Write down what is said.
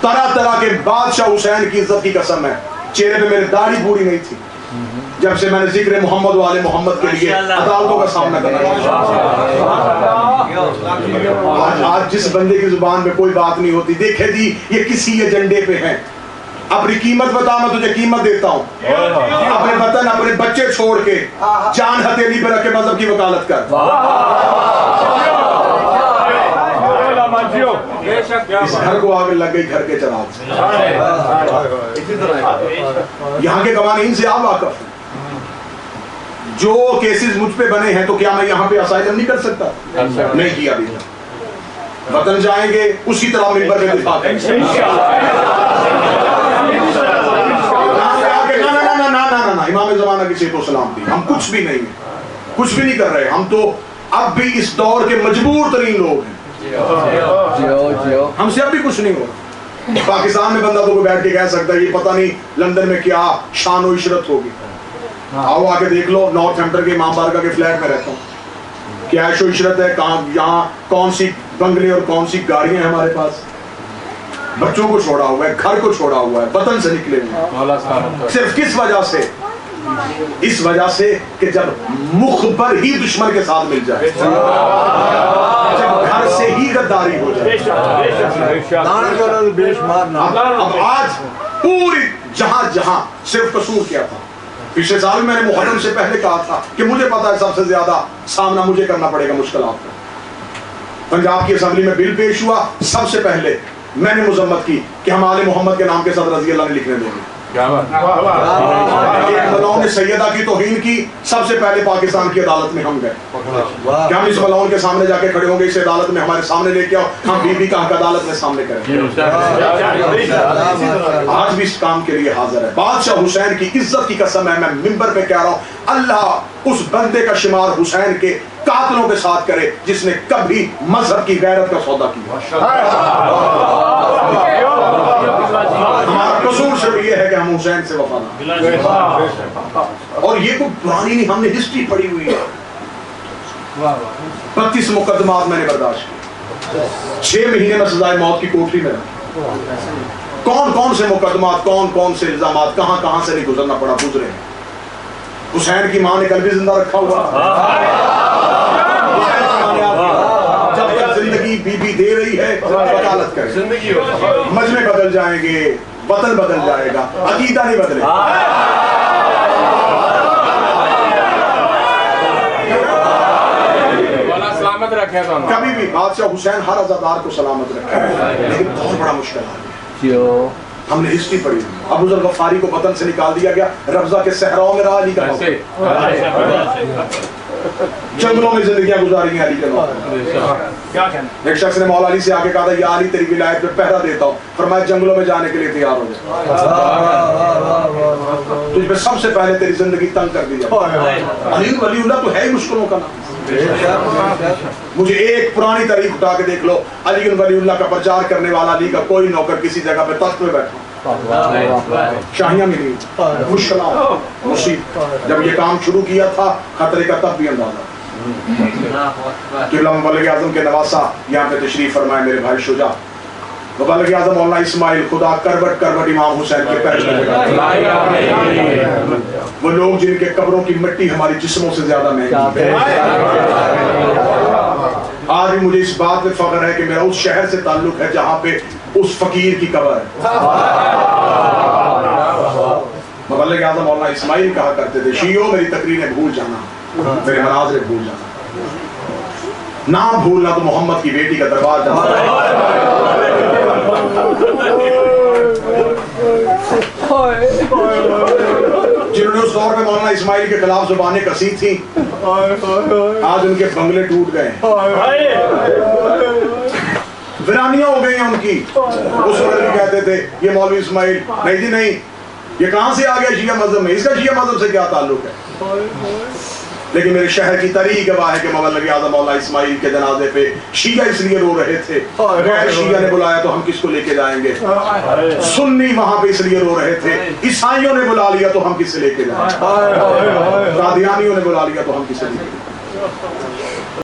طرح طرح کے بادشاہ حسین کی عزت کی قسم ہے، چہرے پہ میرے داڑھی پوری نہیں تھی جب سے میں نے ذکر محمد والے محمد کے لیے عدالتوں کا سامنا کرنا۔ آج جس بندے کی زبان میں کوئی بات نہیں ہوتی، دیکھے جی یہ کسی ایجنڈے پہ ہیں، اپنی قیمت بتا میں تجھے قیمت دیتا ہوں، اپنے وطن اپنے بچے چھوڑ کے جان ہتھیلی پہ رکھ کے مذہب کی وکالت کر۔ اس گھر کو آگ لگ گئی گھر کے چراغ سے، یہاں کے قوانین سے آپ واقف ہیں، جو کیسز مجھ پہ بنے ہیں تو کیا میں یہاں پہ اسائلم نہیں کر سکتا؟ نہیں کیا بھی، وطن جائیں گے اسی طرح منبر پہ دفاع کریں گے۔ امام زمانہ کی صحت و سلام دی، ہم کچھ بھی نہیں ہیں، کچھ بھی نہیں کر رہے، ہم تو اب بھی اس دور کے مجبور ترین لوگ ہیں، ہم سے اب بھی کچھ نہیں ہوگا۔ پاکستان میں بندہ تو کوئی بیٹھ کے کہہ سکتا ہے یہ پتہ نہیں لندن میں کیا شان و عشرت ہوگی، آؤ آ کے دیکھ لو، نارتھ ہیمپٹن کے امام بارگاہ کے فلیٹ میں رہتا ہوں، کیا عیش و عشرت ہے، یہاں کون سی بنگلے اور کون سی گاڑیاں ہیں ہمارے پاس، بچوں کو چھوڑا ہوا ہے، گھر کو چھوڑا ہوا ہے، وطن سے نکلے ہوئے، صرف کس وجہ سے؟ اس وجہ سے کہ جب مخبر ہی دشمن کے ساتھ مل جائے، جب گھر سے ہی غداری ہو جائے۔ اب آج پوری جہاں جہاں صرف قصور کیا تھا، پچھلے سال میں نے محرم سے پہلے کہا تھا کہ مجھے پتا ہے سب سے زیادہ سامنا مجھے کرنا پڑے گا مشکلات کا۔ پنجاب کی اسمبلی میں بل پیش ہوا، سب سے پہلے میں نے مذمت کی کہ ہم آل محمد کے نام کے ساتھ رضی اللہ نے لکھنے دیں گے۔ ایک ملعون نے سیدہ کی توہین کی، سب سے پہلے پاکستان کی عدالت میں ہم گئے کہ ہم اس ملعون کے سامنے جا کے کھڑے ہوں گے، اس عدالت میں ہمارے سامنے لے کے آؤ، ہم بی بی کا حق عدالت میں سامنے کریں۔ آج بھی اس کام کے لیے حاضر ہے۔ بادشاہ حسین کی عزت کی قسم ہے، میں منبر پہ کہہ رہا ہوں، اللہ اس بندے کا شمار حسین کے قاتلوں کے ساتھ کرے جس نے کبھی مذہب کی غیرت کا سودا کیا۔ ہمارا قصور صرف یہ ہے کہ ہم حسین سے وفادار، اور یہ کوئی پرانی نہیں، ہم نے ہسٹری پڑھی ہوئی ہے۔ 32 مقدمات میں نے برداشت کی، 6 مہینے میں سزائے موت کی کوٹری میں رہا، کون کون سے مقدمات، کون کون سے الزامات، کہاں کہاں سے نہیں گزرنا پڑا، گزرے۔ حسین کی ماں نے کل بھی زندہ رکھا ہوا، جب تک زندگی بی بی دے رہی ہے وکالت کرے، مجمع بدل جائیں گے، وطن بدل جائے گا، عقیدہ نہیں بدلے گا۔ کبھی بھی بادشاہ حسین ہر عزادار کو سلامت رکھے، لیکن بہت بڑا مشکل ہے، ہم نے ہسٹری پڑھی، ابو ذر غفاری کو وطن سے نکال دیا گیا، ربضہ کے صحراؤں میں رہا علی کا جنگلوں میں زندگیاں گزاری ہیں علی کے نام۔ ایک شخص نے مولا علی سے آگے کہا تھا یا علی تیری ولایت پہ پہرا دیتا ہوں، فرمایا جنگلوں میں جانے کے لیے تیار ہو جائے، تجھ پہ سب سے پہلے تیری زندگی تنگ کر دی جائے۔ علی ولی اللہ تو ہے ہی مشکلوں کا نام۔ مجھے ایک پرانی تاریخ اٹھا کے دیکھ لو، علی ولی اللہ کا پرچار کرنے والا علی کا کوئی نوکر کسی جگہ پہ تخت پہ بیٹھا، شاہیاں ملی، مشکلات، مصیبت۔ جب یہ کام شروع کیا تھا خطرے کا تب بھی اندازہ، قبلہ مبلغ اعظم کے نواسا یہاں پہ تشریف فرمائے میرے بھائی شجاع، مبلغ اعظم مولانا اسماعیل خدا کروٹ کروٹ امام حسین کے پیر میں لگا، وہ لوگ جن کے قبروں کی مٹی ہماری جسموں سے زیادہ مہنگی ہے۔ آج بھی مجھے اس بات میں فخر ہے کہ میرا اس شہر سے تعلق ہے جہاں پہ اس فقیر کی قبر ہے۔ مبلغ اعظم مولانا اسماعیل کہا کرتے تھے شیعوں میری تقریریں بھول جانا، میرے مناظرے بھول جانا، نام بھولنا تو محمد کی بیٹی کا دربار جانا۔ جنہوں نے اس دور میں مولانا اسماعیل کے خلاف زبانیں کسی تھیں، آج ان کے بنگلے ٹوٹ گئے، ویرانیاں ہو گئی ہیں ان کی۔ اس وقت بھی کہتے تھے یہ مولوی اسماعیل، نہیں جی نہیں، یہ کہاں سے آ گیا شیعہ مذہب میں، اس کا شیعہ مذہب سے کیا تعلق ہے؟ لیکن میرے شہر کی تاریخ گواہ ہے کہ مبلغ اعظم مولانا اسماعیل کے جنازے پہ شیعہ اس لیے رو رہے تھے، غیر شیعہ نے بلایا تو ہم کس کو لے کے جائیں گے، سنی وہاں پہ اس لیے رو رہے تھے، عیسائیوں نے بلا لیا تو ہم کس سے لے کے جائیں، قادیانیوں نے بلا لیا تو ہم کس سے لے کے جائیں۔